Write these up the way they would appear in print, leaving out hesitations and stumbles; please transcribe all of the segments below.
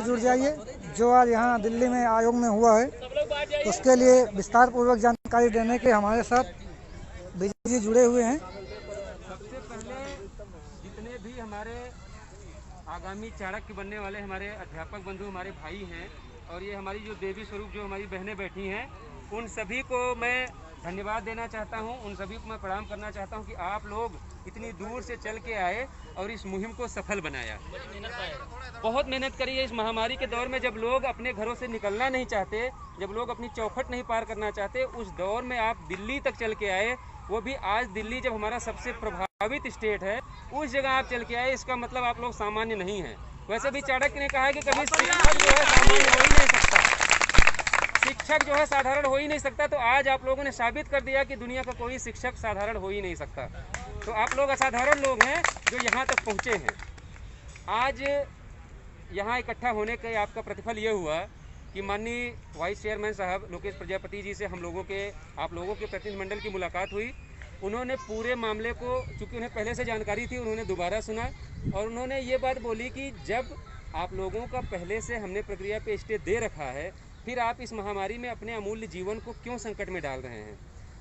जुड़ जाइए। जो आज यहाँ दिल्ली में आयोग में हुआ है उसके लिए विस्तार पूर्वक जानकारी देने के हमारे साथ विजय जी जुड़े हुए हैं। सबसे पहले जितने भी हमारे आगामी चाणक्य बनने वाले हमारे अध्यापक बंधु हमारे भाई हैं और ये हमारी जो देवी स्वरूप जो हमारी बहनें बैठी हैं, उन सभी को मैं धन्यवाद देना चाहता हूं, उन सभी को मैं प्रणाम करना चाहता हूं कि आप लोग इतनी दूर से चल के आए और इस मुहिम को सफल बनाया। बहुत मेहनत करी है इस महामारी के दौर में, जब लोग अपने घरों से निकलना नहीं चाहते, जब लोग अपनी चौखट नहीं पार करना चाहते, उस दौर में आप दिल्ली तक चल के आए। वो भी आज दिल्ली जब हमारा सबसे प्रभावित स्टेट है, उस जगह आप चल के आए। इसका मतलब आप लोग सामान्य नहीं हैं। वैसे भी चाणक्य ने कहा है कि कभी शिक्षक जो है सामान्य हो ही नहीं सकता, शिक्षक जो है साधारण हो ही नहीं सकता। तो आज आप लोगों ने साबित कर दिया कि दुनिया का कोई शिक्षक साधारण हो ही नहीं सकता। तो आप लोग असाधारण लोग हैं जो यहाँ तक पहुँचे हैं। आज यहाँ इकट्ठा होने का आपका प्रतिफल ये हुआ कि माननीय वाइस चेयरमैन साहब लोकेश प्रजापति जी से आप लोगों के प्रतिनिधिमंडल की मुलाकात हुई। उन्होंने पूरे मामले को, चूँकि उन्हें पहले से जानकारी थी, उन्होंने दोबारा सुना और उन्होंने ये बात बोली कि जब आप लोगों का पहले से हमने प्रक्रिया पे स्टे दे रखा है, फिर आप इस महामारी में अपने अमूल्य जीवन को क्यों संकट में डाल रहे हैं।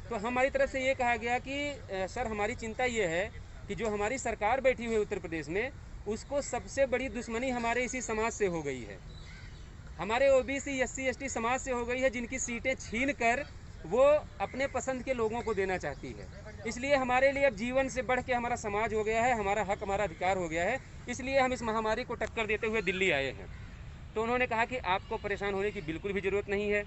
तो हमारी तरफ से ये कहा गया कि सर हमारी चिंता ये है कि जो हमारी सरकार बैठी हुई है उत्तर प्रदेश में, उसको सबसे बड़ी दुश्मनी हमारे इसी समाज से हो गई है, हमारे ओबीसी एससी एसटी समाज से हो गई है, जिनकी सीटें छीन कर वो अपने पसंद के लोगों को देना चाहती है। इसलिए हमारे लिए अब जीवन से बढ़ के हमारा समाज हो गया है, हमारा हक हमारा अधिकार हो गया है। इसलिए हम इस महामारी को टक्कर देते हुए दिल्ली आए हैं। तो उन्होंने कहा कि आपको परेशान होने की बिल्कुल भी ज़रूरत नहीं है।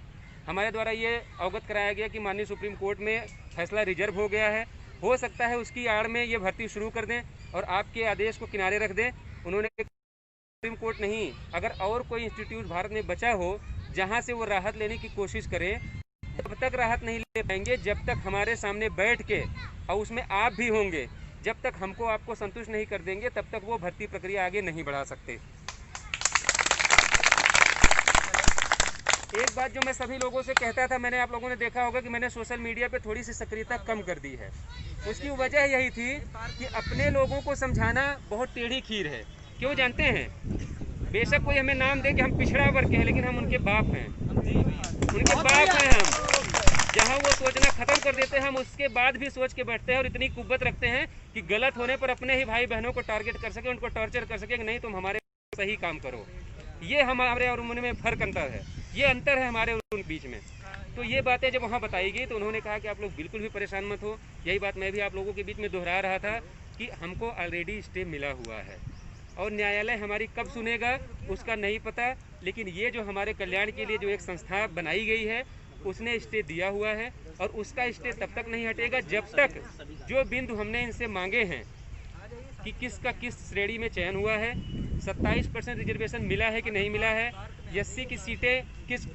हमारे द्वारा ये अवगत कराया गया कि माननीय सुप्रीम कोर्ट में फैसला रिजर्व हो गया है, हो सकता है उसकी आड़ में ये भर्ती शुरू कर दें और आपके आदेश को किनारे रख दें। उन्होंने सुप्रीम कोर्ट नहीं, अगर और कोई इंस्टीट्यूट भारत में बचा हो जहां से वो राहत लेने की कोशिश करें, जब तक राहत नहीं ले पाएंगे, जब तक हमारे सामने बैठ के, और उसमें आप भी होंगे, जब तक हमको आपको संतुष्ट नहीं कर देंगे, तब तक वो भर्ती प्रक्रिया आगे नहीं बढ़ा सकते। एक बात जो मैं सभी लोगों से कहता था, मैंने आप लोगों ने देखा होगा कि मैंने सोशल मीडिया पे थोड़ी सी सक्रियता कम कर दी है। उसकी वजह यही थी कि अपने लोगों को समझाना बहुत टेढ़ी खीर है। क्यों जानते हैं? बेशक कोई हमें नाम दे कि हम पिछड़ा वर्ग के हैं, लेकिन हम उनके बाप हैं, उनके बाप हैं हम। जहाँ वो सोचना खत्म कर देते हैं, हम उसके बाद भी सोच के बैठते हैं और इतनी कुव्वत रखते हैं कि गलत होने पर अपने ही भाई बहनों को टारगेट कर सके, उनको टॉर्चर कर सके कि नहीं तुम हमारे सही काम करो। ये हमारे और उनमें फर्क अंतर है, ये अंतर है हमारे और उनके बीच में। तो ये बातें जब वहाँ बताई गई तो उन्होंने कहा कि आप लोग बिल्कुल भी परेशान मत हो। यही बात मैं भी आप लोगों के बीच में दोहरा रहा था कि हमको ऑलरेडी स्टे मिला हुआ है और न्यायालय हमारी कब सुनेगा उसका नहीं पता, लेकिन ये जो हमारे कल्याण के लिए जो एक संस्था बनाई गई है उसने स्टे दिया हुआ है और उसका स्टे तब तक नहीं हटेगा जब तक जो बिंदु हमने इनसे मांगे हैं कि किसका किस श्रेणी में चयन हुआ है, 27% रिजर्वेशन मिला है कि नहीं मिला है, एससी की सीटें किस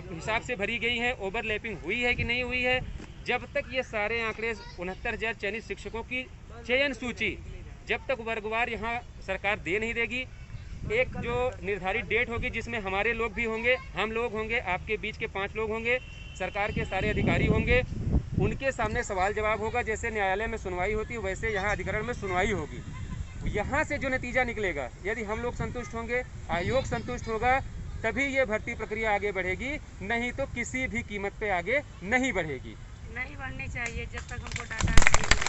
हिसाब से भरी गई हैं, ओवरलैपिंग हुई है कि नहीं हुई है, जब तक ये सारे आंकड़े 69,000 चयनित शिक्षकों की चयन सूची जब तक वर्गवार यहाँ सरकार दे नहीं देगी, एक जो निर्धारित डेट होगी जिसमें हमारे लोग भी होंगे, हम लोग होंगे, आपके बीच के 5 लोग होंगे, सरकार के सारे अधिकारी होंगे, उनके सामने सवाल जवाब होगा। जैसे न्यायालय में सुनवाई होती है वैसे यहाँ अधिकरण में सुनवाई होगी। यहाँ से जो नतीजा निकलेगा, यदि हम लोग संतुष्ट होंगे, आयोग संतुष्ट होगा, तभी ये भर्ती प्रक्रिया आगे बढ़ेगी, नहीं तो किसी भी कीमत पे आगे नहीं बढ़ेगी, नहीं बढ़नी चाहिए जब तक हमको डाटा मिलेगा।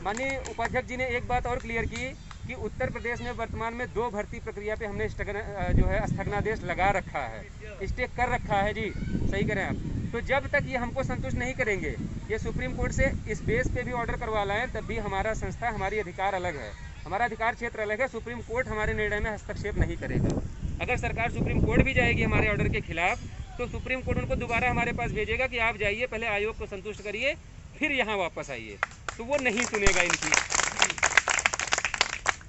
माननीय उपाध्यक्ष जी ने एक बात और क्लियर की कि उत्तर प्रदेश में वर्तमान में 2 भर्ती प्रक्रिया पे हमने स्थगनादेश लगा रखा है, स्टे कर रखा है जी, सही करें आप। तो जब तक ये हमको संतुष्ट नहीं करेंगे, ये सुप्रीम कोर्ट से इस बेस पे भी ऑर्डर करवा लाएं, तब भी हमारा संस्था, हमारी अधिकार अलग है, हमारा अधिकार क्षेत्र अलग है, सुप्रीम कोर्ट हमारे निर्णय में हस्तक्षेप नहीं करेगा। अगर सरकार सुप्रीम कोर्ट भी जाएगी हमारे ऑर्डर के खिलाफ, तो सुप्रीम कोर्ट उनको दोबारा हमारे पास भेजेगा कि आप जाइए, पहले आयोग को संतुष्ट करिए, फिर यहाँ वापस आइए, तो वो नहीं सुनेगा इनकी।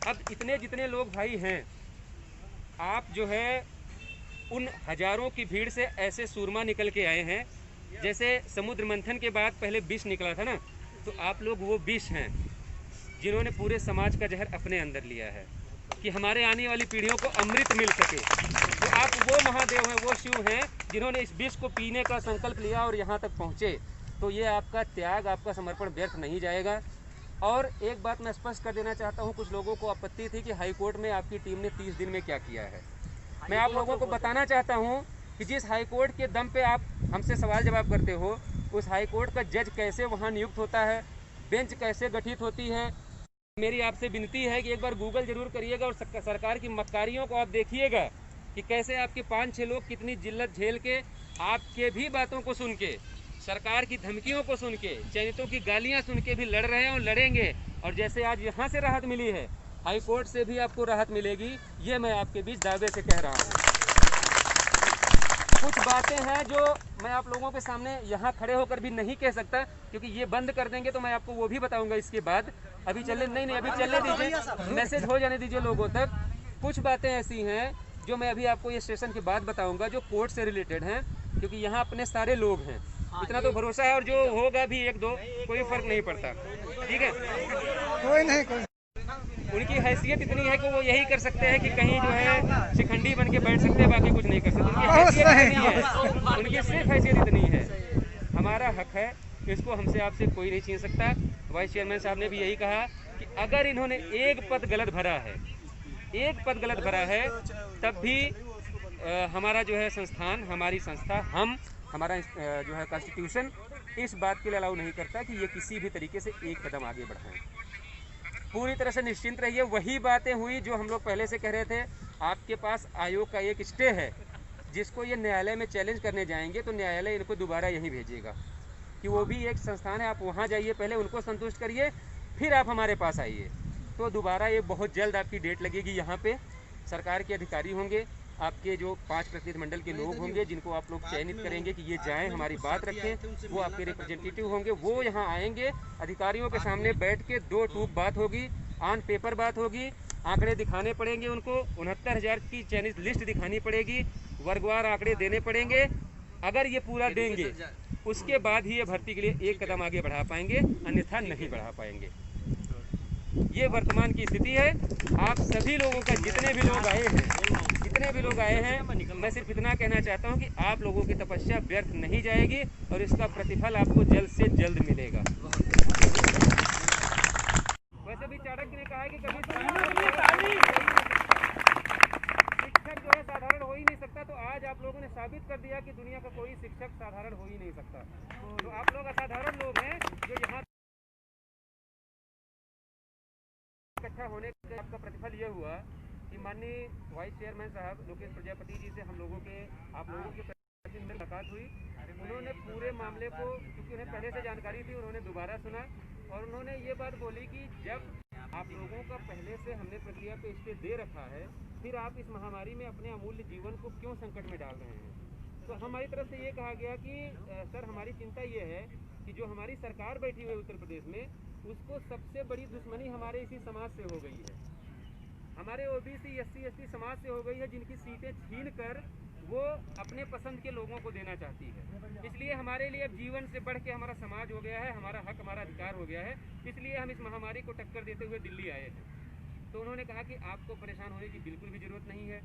अब इतने जितने लोग भाई हैं, आप जो है उन हजारों की भीड़ से ऐसे सूरमा निकल के आए हैं, जैसे समुद्र मंथन के बाद पहले विष निकला था ना, तो आप लोग वो विष हैं जिन्होंने पूरे समाज का जहर अपने अंदर लिया है कि हमारे आने वाली पीढ़ियों को अमृत मिल सके। तो आप वो महादेव हैं, वो शिव हैं जिन्होंने इस विष को पीने का संकल्प लिया और यहाँ तक पहुँचे। तो ये आपका त्याग, आपका समर्पण व्यर्थ नहीं जाएगा। और एक बात मैं स्पष्ट कर देना चाहता हूं, कुछ लोगों को आपत्ति थी कि हाई कोर्ट में आपकी टीम ने 30 दिन में क्या किया है। मैं आप लोगों को बताना चाहता हूं कि जिस हाई कोर्ट के दम पे आप हमसे सवाल जवाब करते हो, उस हाई कोर्ट का जज कैसे वहां नियुक्त होता है, बेंच कैसे गठित होती है। मेरी आपसे विनती है कि एक बार गूगल जरूर करिएगा और सरकार की मक्कारियों को आप देखिएगा कि कैसे आपके 5-6 लोग कितनी जिल्लत झेल के, आपके भी बातों को सुन के, सरकार की धमकियों को सुन के, चयनितों की गालियां सुन के भी लड़ रहे हैं और लड़ेंगे। और जैसे आज यहाँ से राहत मिली है, हाई कोर्ट से भी आपको राहत मिलेगी, ये मैं आपके बीच दावे से कह रहा हूँ। कुछ बातें हैं जो मैं आप लोगों के सामने यहाँ खड़े होकर भी नहीं कह सकता, क्योंकि ये बंद कर देंगे तो मैं आपको वो भी बताऊंगा इसके बाद। अभी चलने नहीं, अभी चलने दीजिए, मैसेज हो जाने दीजिए लोगों तक। कुछ बातें ऐसी हैं जो मैं अभी आपको ये स्टेशन के बाद बताऊंगा, जो कोर्ट से रिलेटेड हैं, क्योंकि यहाँ अपने सारे लोग हैं, इतना तो भरोसा है। और जो होगा भी 1-2, कोई फर्क नहीं पड़ता, ठीक है। कोई नहीं, उनकी हैसियत इतनी है कि वो यही कर सकते हैं कि कहीं जो है शिखंडी बन के बैठ सकते हैं, बाकी कुछ नहीं कर सकते। उनकी हैसियत इतनी है, उनकी सिर्फ हैसियत इतनी है। हमारा हक है, इसको हमसे आपसे कोई नहीं छीन सकता। वाइस चेयरमैन साहब ने भी यही कहा कि अगर इन्होंने एक पद गलत भरा है, एक पद गलत भरा है, तब भी हमारा जो है संस्थान, हमारी संस्था, हमारा जो है कॉन्स्टिट्यूशन इस बात के लिए अलाउ नहीं करता कि ये किसी भी तरीके से एक कदम आगे बढ़ाएं। पूरी तरह से निश्चिंत रहिए। वही बातें हुई जो हम लोग पहले से कह रहे थे। आपके पास आयोग का एक स्टे है, जिसको ये न्यायालय में चैलेंज करने जाएंगे तो न्यायालय इनको दोबारा यहीं भेजेगा कि वो भी एक संस्थान है, आप वहाँ जाइए, पहले उनको संतुष्ट करिए, फिर आप हमारे पास आइए। तो दोबारा ये बहुत जल्द आपकी डेट लगेगी। यहाँ पे सरकार के अधिकारी होंगे, आपके जो 5 प्रतिनिधिमंडल के लोग होंगे, जिनको आप लोग चयनित करेंगे कि ये जाएं, हमारी बात रखें, वो आपके रिप्रेजेंटेटिव होंगे। वो यहाँ आएंगे, अधिकारियों के सामने बैठ के 2 टूक बात होगी, ऑन पेपर बात होगी, आंकड़े दिखाने पड़ेंगे उनको, 69,000 की चयनित लिस्ट दिखानी पड़ेगी, वर्गवार आंकड़े देने पड़ेंगे। अगर ये पूरा देंगे, उसके बाद ही ये भर्ती के लिए एक कदम आगे बढ़ा पाएंगे, अन्यथा नहीं बढ़ा पाएंगे। ये वर्तमान की स्थिति है। आप सभी लोगों का, जितने भी लोग आए हैं, मैं सिर्फ इतना कहना चाहता हूं कि आप लोगों की तपस्या व्यर्थ नहीं जाएगी और इसका प्रतिफल आपको जल्द से जल्द मिलेगा। वैसे भी चाणक्य ने कहा है कि कभी शिक्षक जो है साधारण हो ही नहीं सकता, तो आज आप लोगों ने साबित कर दिया कि दुनिया का कोई शिक्षक साधारण हो ही नहीं सकता। तो आप लोग असाधारण लोग हैं जो यहाँ इकट्ठा होने का आपका प्रतिफल ये हुआ कि माननीय वाइस चेयरमैन साहब लोकेश प्रजापति जी से हम लोगों के, आप लोगों के प्रतिनिधि मुलाकात हुई। उन्होंने पूरे मामले को, क्योंकि उन्हें पहले से जानकारी थी, उन्होंने दोबारा सुना और उन्होंने ये बात बोली कि जब आप लोगों का पहले से हमने प्रक्रिया पे स्टे दे रखा है, फिर आप इस महामारी में अपने अमूल्य जीवन को क्यों संकट में डाल रहे हैं। तो हमारी तरफ से ये कहा गया कि सर, हमारी चिंता ये है कि जो हमारी सरकार बैठी हुई है उत्तर प्रदेश में, उसको सबसे बड़ी दुश्मनी हमारे इसी समाज से हो गई है, हमारे ओबीसी SC/ST समाज से हो गई है, जिनकी सीटें छीन कर वो अपने पसंद के लोगों को देना चाहती है। इसलिए हमारे लिए अब जीवन से बढ़ के हमारा समाज हो गया है, हमारा हक, हमारा अधिकार हो गया है। इसलिए हम इस महामारी को टक्कर देते हुए दिल्ली आए थे। तो उन्होंने कहा कि आपको परेशान होने की बिल्कुल भी ज़रूरत नहीं है।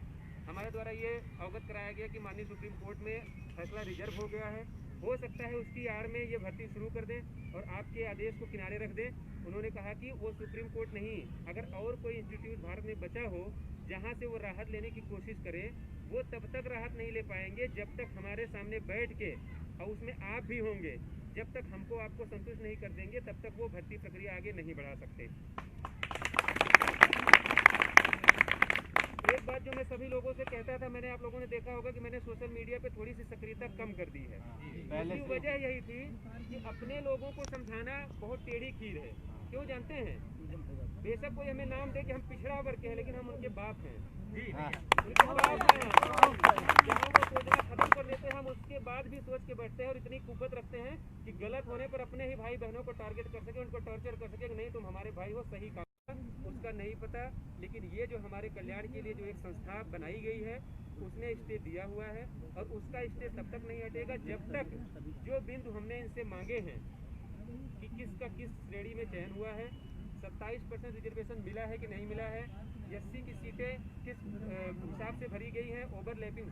हमारे द्वारा ये अवगत कराया गया कि माननीय सुप्रीम कोर्ट में फैसला रिजर्व हो गया है, हो सकता है उसकी आड़ में ये भर्ती शुरू कर दें और आपके आदेश को किनारे रख दें। उन्होंने कहा कि वो सुप्रीम कोर्ट नहीं, अगर और कोई इंस्टीट्यूट भारत में बचा हो जहाँ से वो राहत लेने की कोशिश करें, वो तब तक राहत नहीं ले पाएंगे जब तक हमारे सामने बैठ के, और उसमें आप भी होंगे, जब तक हमको आपको संतुष्ट नहीं कर देंगे तब तक वो भर्ती प्रक्रिया आगे नहीं बढ़ा सकते। एक बात जो मैं सभी लोगों से कहता था, मैंने, आप लोगों ने देखा होगा कि मैंने सोशल मीडिया पे थोड़ी सी सक्रियता कम कर दी है। इसकी वजह यही थी कि अपने लोगों को समझाना बहुत टेढ़ी खीर है। क्यों जानते हैं? बेशक कोई हमें नाम दे कि हम पिछड़ा वर्ग के हैं, लेकिन हम उनके बाप हैं जी, उनके बाप हैं। जहाँ वो सोचना खत्म कर लेते हैं, हम उसके बाद भी सोच के बैठते हैं और इतनी कुव्वत रखते हैं कि गलत होने पर अपने ही भाई बहनों को टारगेट कर सके, उनको टॉर्चर कर सके कि नहीं तुम हमारे भाई हो, सही काम, उसका नहीं पता। लेकिन ये जो हमारे कल्याण के लिए जो एक संस्था बनाई गई है, उसने स्टे दिया हुआ है और उसका स्टे तब तक नहीं हटेगा जब तक जो बिंदु हमने इनसे मांगे हैं कि किसका किस श्रेणी में चयन हुआ है, 27% रिजर्वेशन मिला है कि नहीं मिला है, SC की सीटें किस हिसाब से भरी गई हैं, ओवरलैपिंग